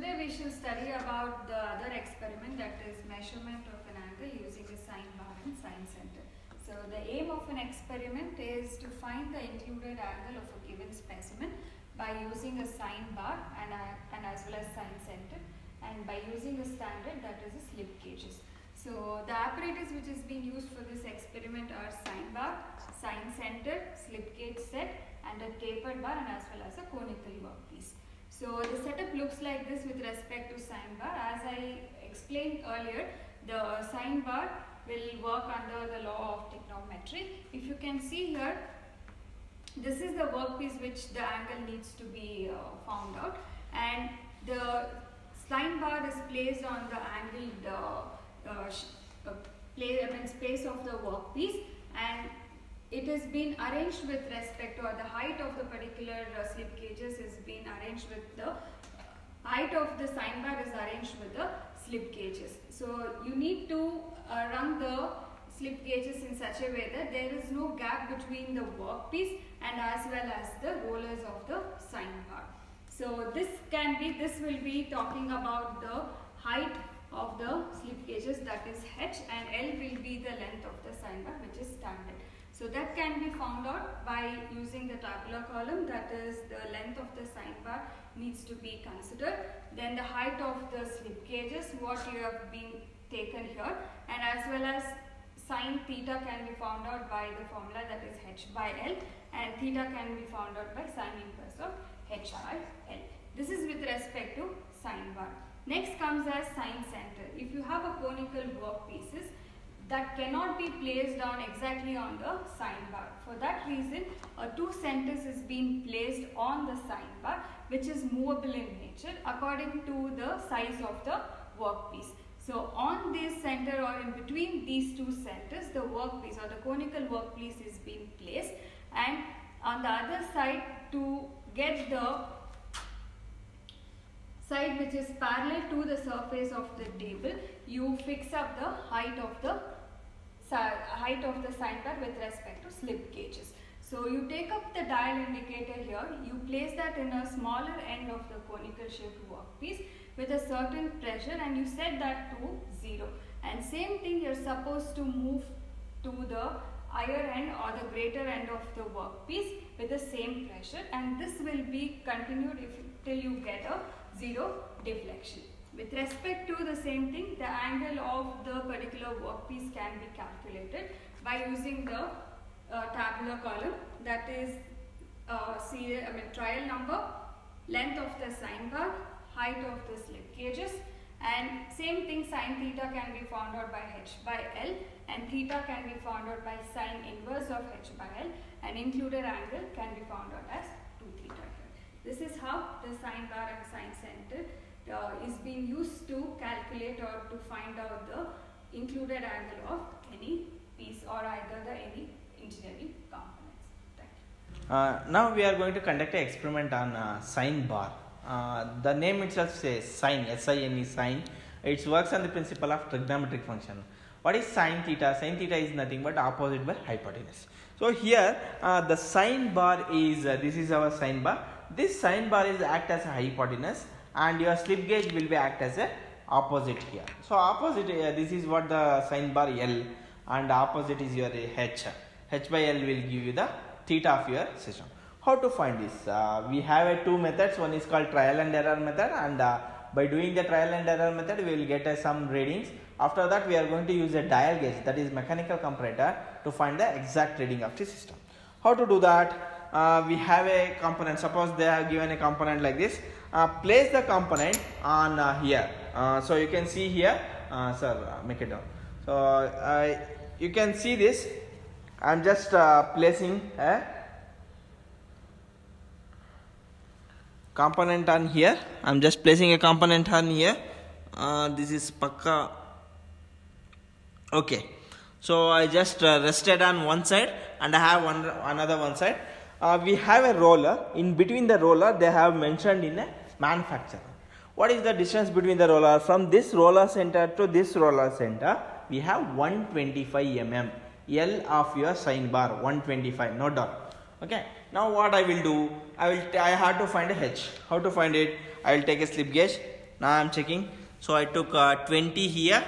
Today we shall study about the other experiment, that is measurement of an angle using a sine bar and sine center. So the aim of an experiment is to find the included angle of a given specimen by using a sine bar and as well as sine center, and by using a standard, that is a slip gauges. So the apparatus which is being used for this experiment are sine bar, sine center, slip gauge set, and a tapered bar, and as well as a conical workpiece. So the setup looks like this with respect to sine bar. As I explained earlier, the sine bar will work under the law of trigonometry. If you can see here, this is the workpiece which the angle needs to be found out, and the sine bar is placed on the angled space of the workpiece, and it has been arranged with respect to, or the height of the particular slip gauges is being arranged with the height of the sine bar is arranged with the slip gauges. So you need to run the slip gauges in such a way that there is no gap between the workpiece and as well as the rollers of the sine bar. So this will be talking about the height of the slip gauges, that is h, and L will be the length of the sine bar, which is standard. So that can be found out by using the tabular column, that is the length of the sine bar needs to be considered, then the height of the slip gauges, what you have been taken here, and as well as sine theta can be found out by the formula, that is h by L, and theta can be found out by sine inverse of h by L. This is with respect to sine bar. Next comes as sine center. If you have a conical workpieces that cannot be placed down exactly on the sine bar, for that reason two centers is being placed on the sine bar, which is movable in nature according to the size of the workpiece. So on this center or in between these two centers, the workpiece or the conical workpiece is being placed, and on the other side, to get the side which is parallel to the surface of the table, you fix up the height of the sine bar with respect to slip gauges. So you take up the dial indicator here, you place that in a smaller end of the conical shaped workpiece with a certain pressure, and you set that to 0. And same thing, you're supposed to move to the higher end or the greater end of the workpiece with the same pressure, and this will be continued till you get a 0 deflection. With respect to the same thing, the angle of the particular workpiece can be calculated by using the tabular column, that is trial number, length of the sine bar, height of the slip gauges, and same thing, sine theta can be found out by h by L, and theta can be found out by sine inverse of h by L, and included angle can be found out as 2 theta here. This is how the sine bar and sine center is being used to calculate or to find out the included angle of any piece or either any engineering components. Thank you. Now we are going to conduct an experiment on sine bar. The name itself says sine, S-I-N-E, sine. It works on the principle of trigonometric function. What is sine theta? Sine theta is nothing but opposite by hypotenuse. So here the sine bar is, this is our sine bar. This sine bar is act as a hypotenuse, and your slip gauge will be act as a opposite here. So opposite, this is what the sine bar L, and opposite is your h. H by L will give you the theta of your system. How to find this? We have two methods. One is called trial and error method, and by doing the trial and error method, we will get some readings. After that, we are going to use a dial gauge, that is mechanical comparator, to find the exact reading of the system. How to do that? We have a component. Suppose they have given a component like this. Place the component on here. So you can see here. Sir, make it down. So you can see this. I am just placing a component on here. I am just placing a component on here. This is pakka. Okay. So I just rested on one side, and I have another one side. We have a roller. In between the roller, they have mentioned in a manufacturer. What is the distance between the roller? From this roller center to this roller center, we have 125 mm. L of your sine bar 125. Note down. Okay. Now what I will do? I have to find a h. How to find it? I will take a slip gauge. Now I am checking. So I took 20 here.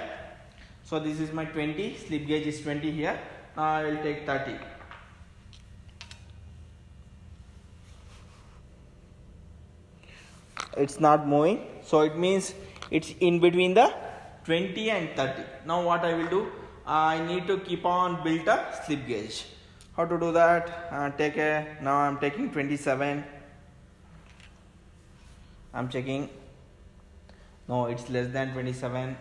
So this is my 20. Slip gauge is 20 here. Now I will take 30. It's not moving. So it means it's in between the 20 and 30. Now what I will do? I need to keep on build a slip gauge. How to do that? Now I'm taking 27. I'm checking. No, it's less than 27.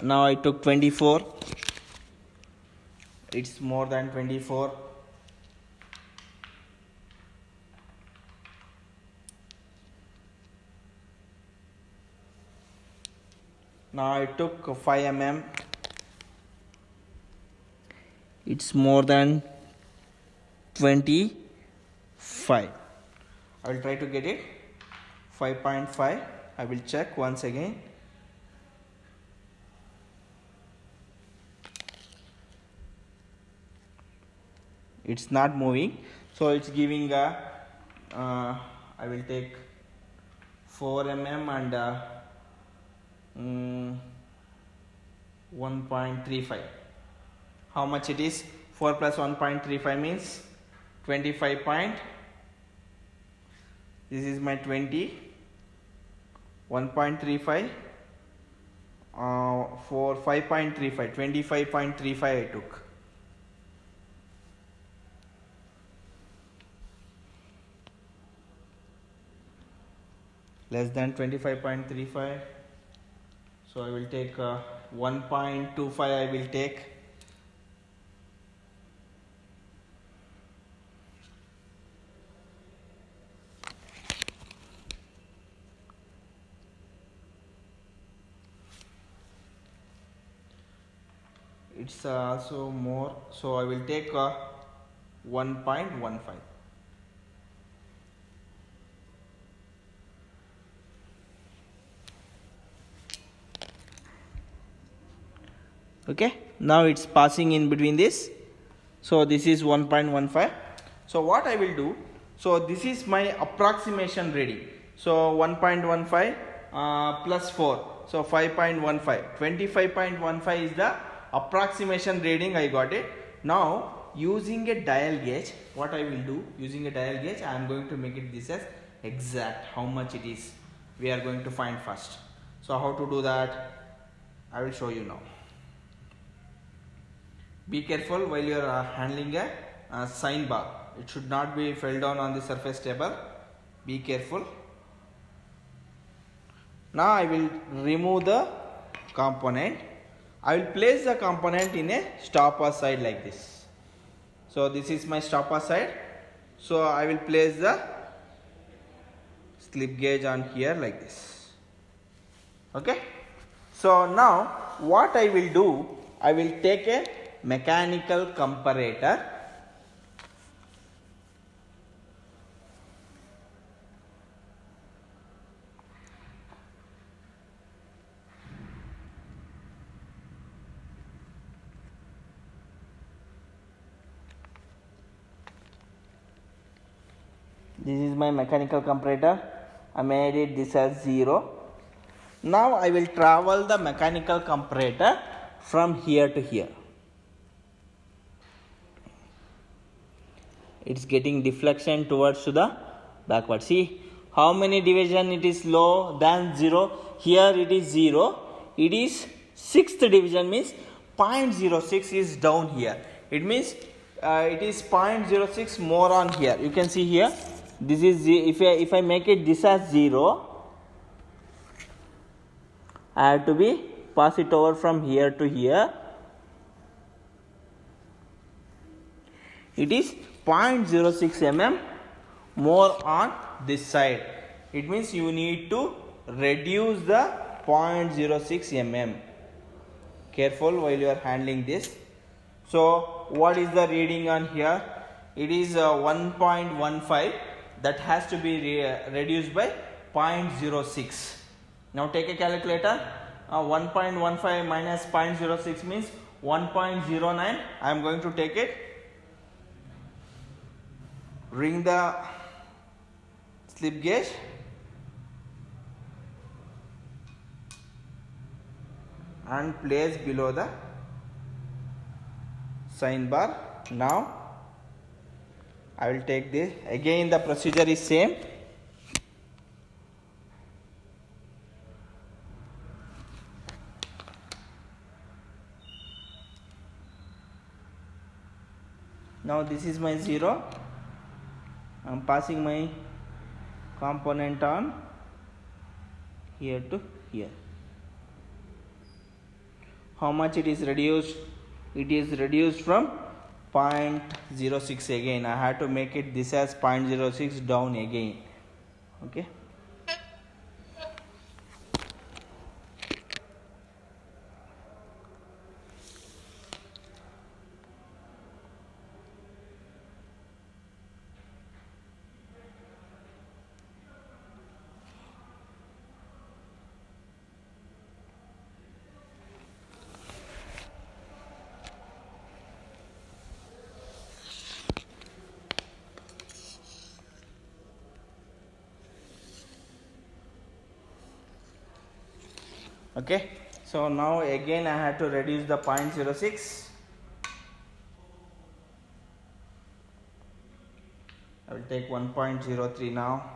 Now I took 24. It's more than 24. Now I took 5 mm. It's more than 25. I will try to get it. 5.5. I will check once again. It's not moving, so it's giving a I will take 4 mm and 1.35. How much it is? 4 plus 1.35 means 25 point. This is my 20. 1.35 for 5.35. 25.35 I took. Less than 25.35. So I will take 1.25. I will take. It's also more, so I will take 1.15. Okay, now it's passing in between this. So this is 1.15. So what I will do, so this is my approximation reading. So 1.15 plus 4, so 5.15. 25.15 is the approximation reading. I got it. Now using a dial gauge, what I will do, using a dial gauge, I am going to make it this as exact how much it is. We are going to find first. So how to do that, I will show you now. Be careful while you are handling a sine bar. It should not be fell down on the surface table. Be careful. Now I will remove the component. I will place the component in a stopper side like this. So this is my stopper side. So I will place the slip gauge on here like this. Okay. So now what I will do, I will take a mechanical comparator. This is my mechanical comparator. I made it this as 0. Now I will travel the mechanical comparator from here to here. It's getting deflection towards to the backward. See how many division it is low than 0. Here it is 0. It is 6th division, means 0.06 is down here. It means it is 0.06 more on here. You can see here. This is if I make it this as 0, I have to be pass it over from here to here. It is 0.06 mm more on this side. It means you need to reduce the 0.06 mm. Careful while you are handling this. So what is the reading on here? It is 1.15. That has to be reduced by 0.06. Now take a calculator. 1.15 minus 0.06 means 1.09. I am going to take it, ring the slip gauge, and place below the sign bar. Now I will take this. Again the procedure is same. Now this is my 0. I am passing my component on here to here. How much it is reduced? It is reduced from 0.06 again. I had to make it this as 0.06 down again. Okay. Okay, so now again I had to reduce the 0.06. I will take 1.03 now.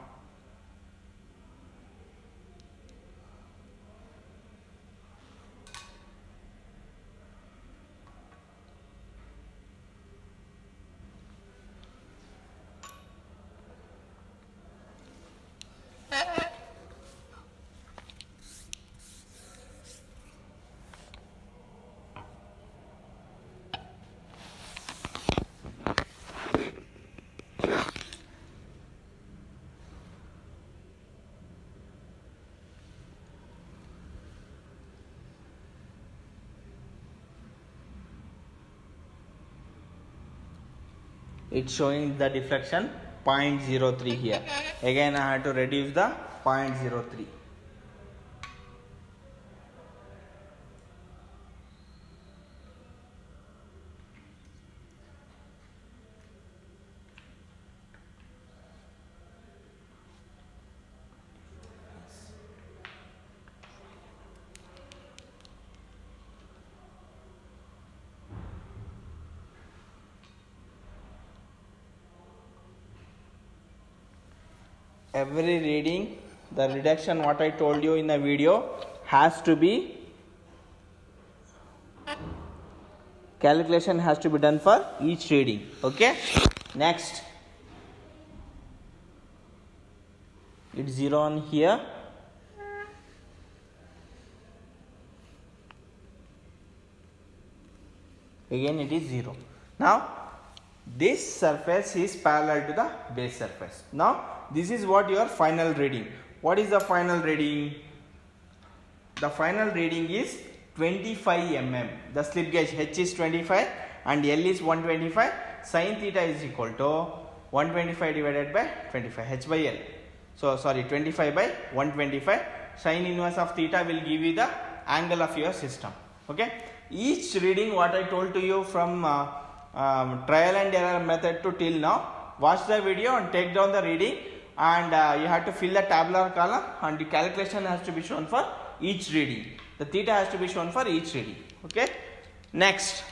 It's showing the deflection 0.03 here. Again I had to reduce the 0.03. Every reading, the reduction what I told you in the video has to be, calculation has to be done for each reading. Okay, next it's 0 on here. Again it is 0. Now this surface is parallel to the base surface. Now this is what your final reading. What is the final reading? The final reading is 25 mm. The slip gauge H is 25 and L is 125. Sin theta is equal to 125 divided by 25, H by L. So sorry, 25 by 125. Sin inverse of theta will give you the angle of your system. Okay. Each reading what I told to you from trial and error method to till now, watch the video and take down the reading, and you have to fill the tabular column, and the calculation has to be shown for each reading. The theta has to be shown for each reading. Okay. Next,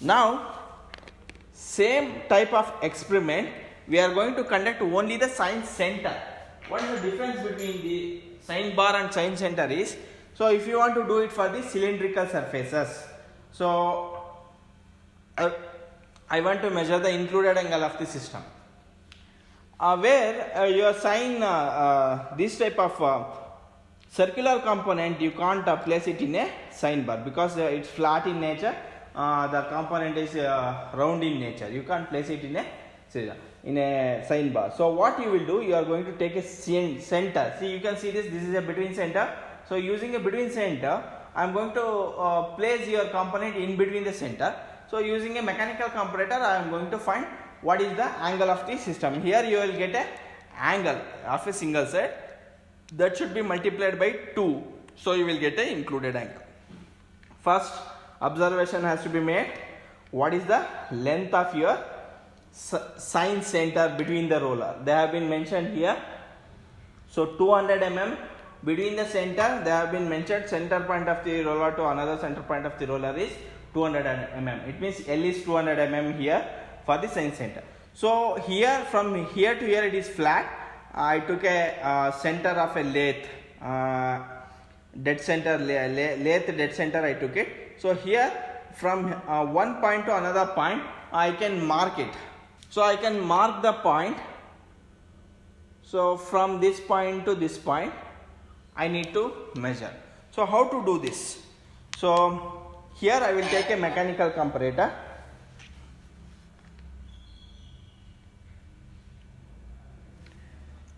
now same type of experiment we are going to conduct only the sign center. What is the difference between the sign bar and sign center is, so if you want to do it for the cylindrical surfaces, so I want to measure the included angle of the system, where your sign this type of circular component you can't place it in a sign bar because it's flat in nature. The component is round in nature. You can't place it in a sign bar. So what you will do, you are going to take a center. See, you can see this is a between center. So using a between center, I am going to place your component in between the center. So using a mechanical comparator, I am going to find what is the angle of the system. Here you will get a angle of a single side that should be multiplied by 2 So you will get a included angle. First observation has to be made. What is the length of your sine center between the roller? They have been mentioned here. So 200 mm between the center, they have been mentioned. Center point of the roller to another center point of the roller is 200 mm. It means L is 200 mm here for the sine center. So here, from here to here, it is flat. I took a center of a lathe, dead center, lathe dead center I took it. So here from one point to another point I can mark it. So I can mark the point. So from this point to this point I need to measure. So how to do this? So here I will take a mechanical comparator.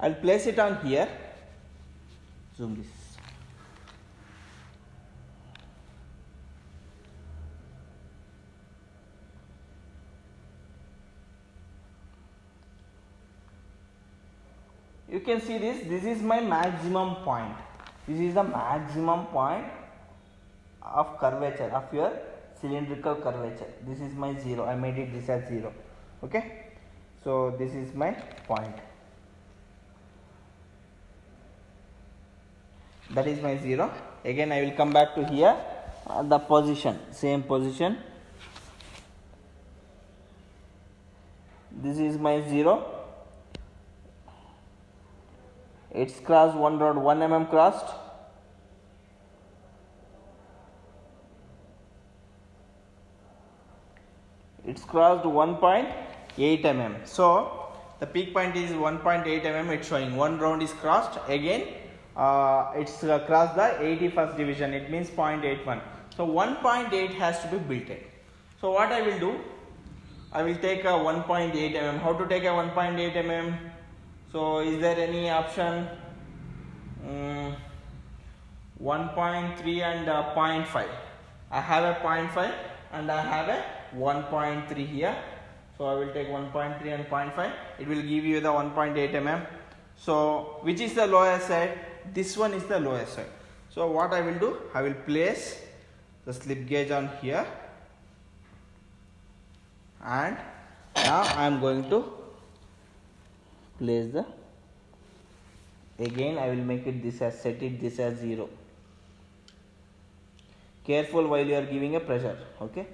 I'll place it on here. Zoom this. You can see this is my maximum point. This is the maximum point of curvature of your cylindrical curvature. This is my 0. I made it this as 0. Okay. So this is my point. That is my 0. Again I will come back to here, the position, same position. This is my 0. It's crossed one rod, 1 mm crossed. It's crossed 1.8 mm. So the peak point is 1.8 mm. It's showing one round is crossed. Again it's crossed the 81st division. It means 0.81. So 1.8 has to be built in. So what I will do? I will take a 1.8 mm. How to take a 1.8 mm? So is there any option? 1.3 and 0.5. I have a 0.5 and I have a 1.3 here. So I will take 1.3 and 0.5. It will give you the 1.8 mm. So which is the lowest side? This one is the lowest side. So what I will do? I will place the slip gauge on here. And now I am going to place the, again I will make it this as, set it this as 0. Careful while you are giving a pressure. Okay.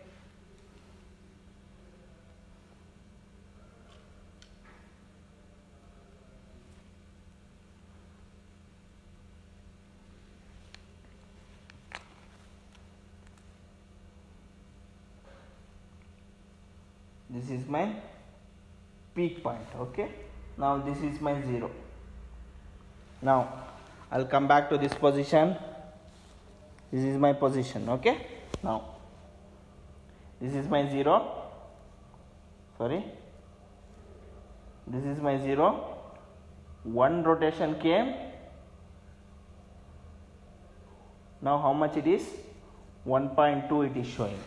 This is my peak point. Okay. Now this is my 0. Now I'll come back to this position. This is my position. Okay. Now this is my 0. Sorry. This is my 0. One rotation came. Now how much it is? 1.2 it is showing.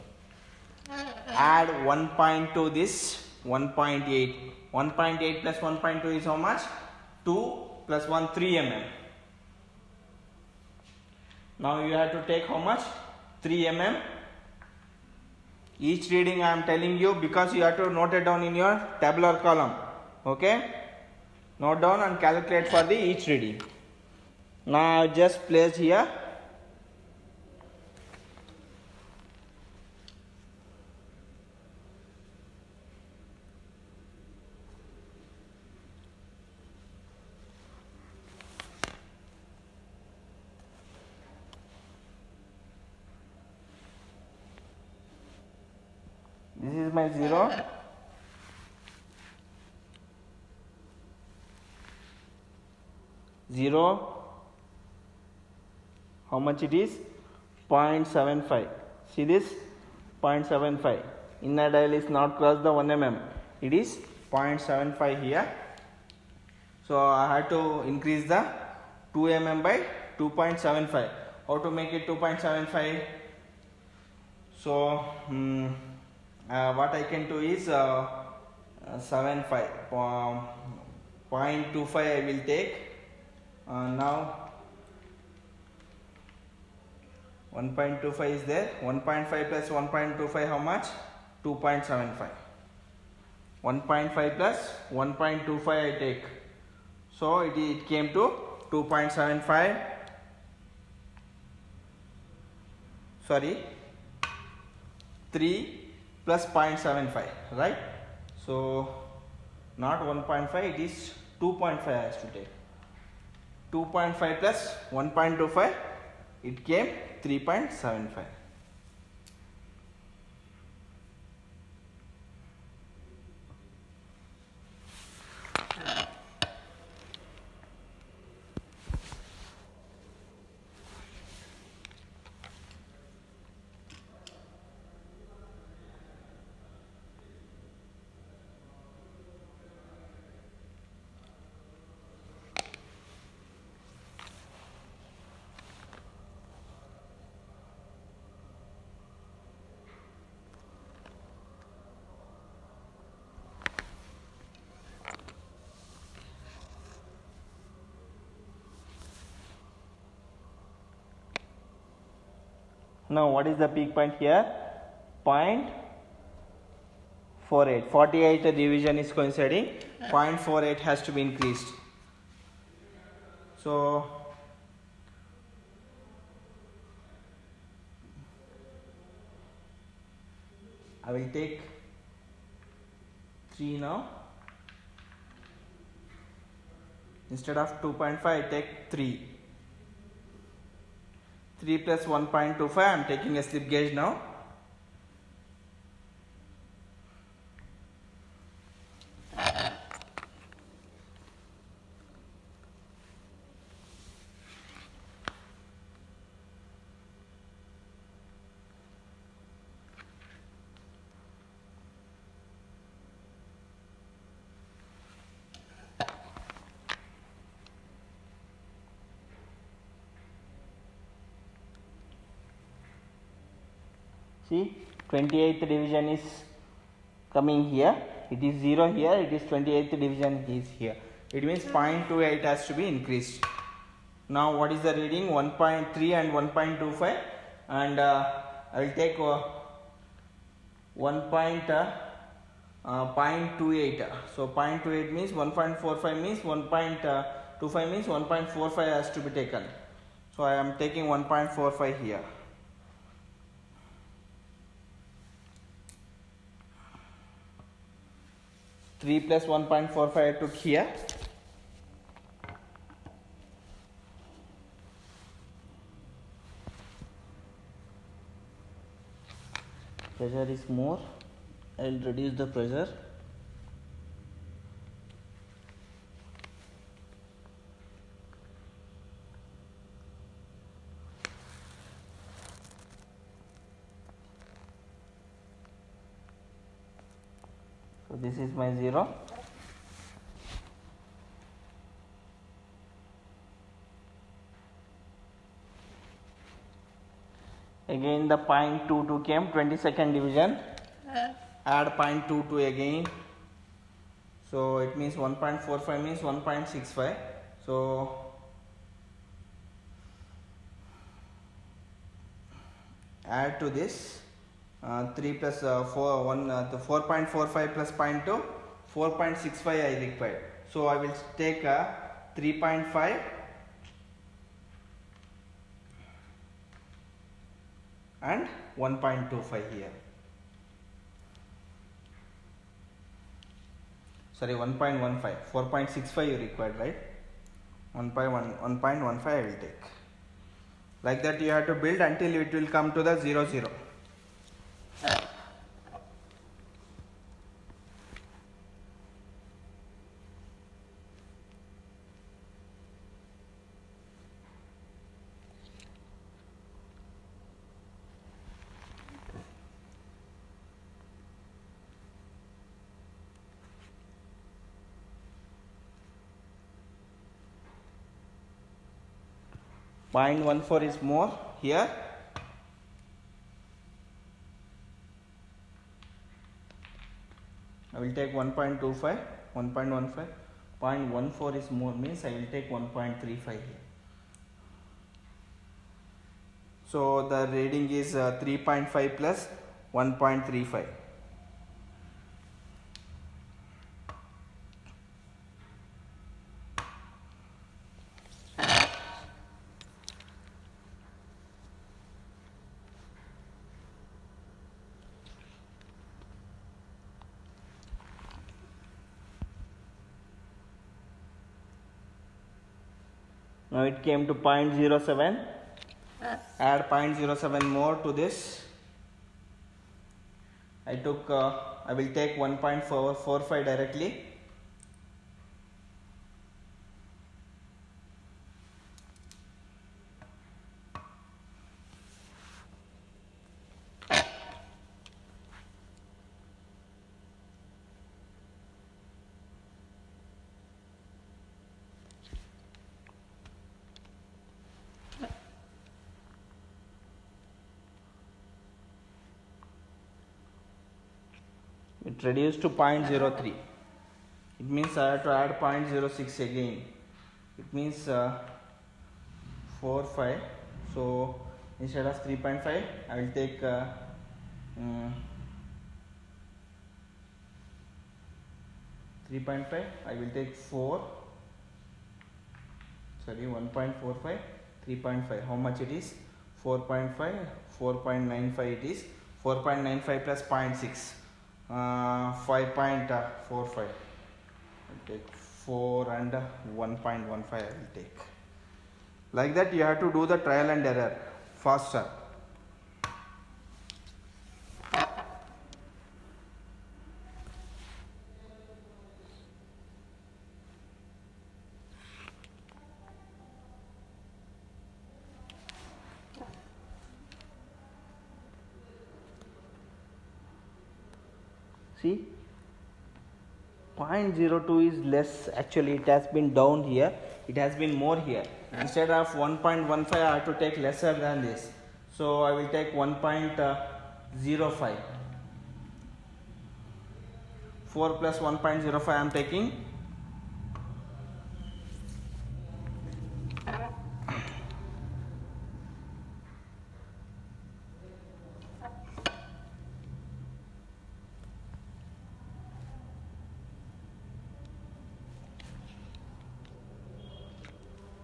Add 1.2 this 1.8. 1.8 plus 1.2 is how much? 2 plus 1, 3 mm. Now you have to take how much? 3 mm. Each reading I am telling you because you have to note it down in your tabular column. Okay. Note down and calculate for the each reading. Now just place here. This is my 0. How much it is? 0.75. See this? 0.75. Inner dial is not crossed the 1 mm. It is 0.75 here. So I have to increase the 2 mm by 2.75. How to make it 2.75? So what I can do is 0.25 I will take. Now 1.25 is there. 1.5 plus 1.25 how much? 2.75. 1.5 plus 1.25 I take. So it came to 2.75. Sorry, 3 plus 0.75, right? So not 1.5, it is 2.5 I has to take. 2.5 plus 1.25, it came 3.75. Now what is the peak point here? 0.48. 48 division is coinciding. 0.48 has to be increased. So I will take 3 now. Instead of 2.5 I take 3. 3 plus 1.25, I am taking a slip gauge now. See, 28th division is coming here. It is 0 here. It is 28th division is here. It means 0.28 has to be increased. Now what is the reading? 1.3 and 1.25, and I will take 0.28. So 0.28 means 1.45 means 1.25 means 1.45 has to be taken. So I am taking 1.45 here. 3 plus 1.45 I took here. Pressure is more. I will reduce the pressure. So this is my 0. Again the 0.22 came, 22nd division. Add 0.22 again. So it means 1.45 means 1.65. So add to this 3 plus 4, 1, 4.45 plus 0.2, 4.65 I required. So I will take 3.5 and 1.25 here. Sorry, 1.15, 4.65 you required, right? 1.15 I will take. Like that you have to build until it will come to the 0, 0. Point 0.14 is more here. I will take 1.25, 1.15. 0.14 is more means I will take 1.35 here. So the reading is 3.5 plus 1.35. Now it came to 0.07. Add 0.07 more to this. I will take 1.445 directly. It reduced to 0.03. It means I have to add 0.06 again. It means 4.5. So instead of 3.5, I will take 3.5. I will take 1.45, 3.5. How much it is? 4.5, 4.95 it is. 4.95 plus 0.6. 5.45. I'll take 4 and 1.15 I will take. Like that you have to do the trial and error faster. See, 0.02 is less. Actually it has been down here, it has been more here. Instead of 1.15 I have to take lesser than this, so I will take 1.05. 4 plus 1.05 I am taking.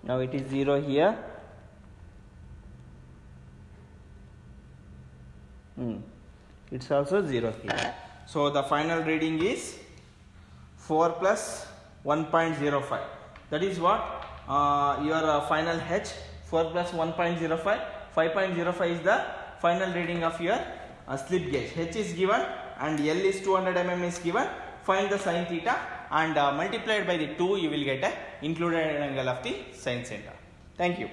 Now it is 0 here. It's also 0 here. So the final reading is 4 plus 1.05. That is what your final H. 4 plus 1.05. 5.05 is the final reading of your slip gauge. H is given and L is 200 mm is given. Find the sin theta and multiplied by the 2 you will get a included angle of the sin center. Thank you.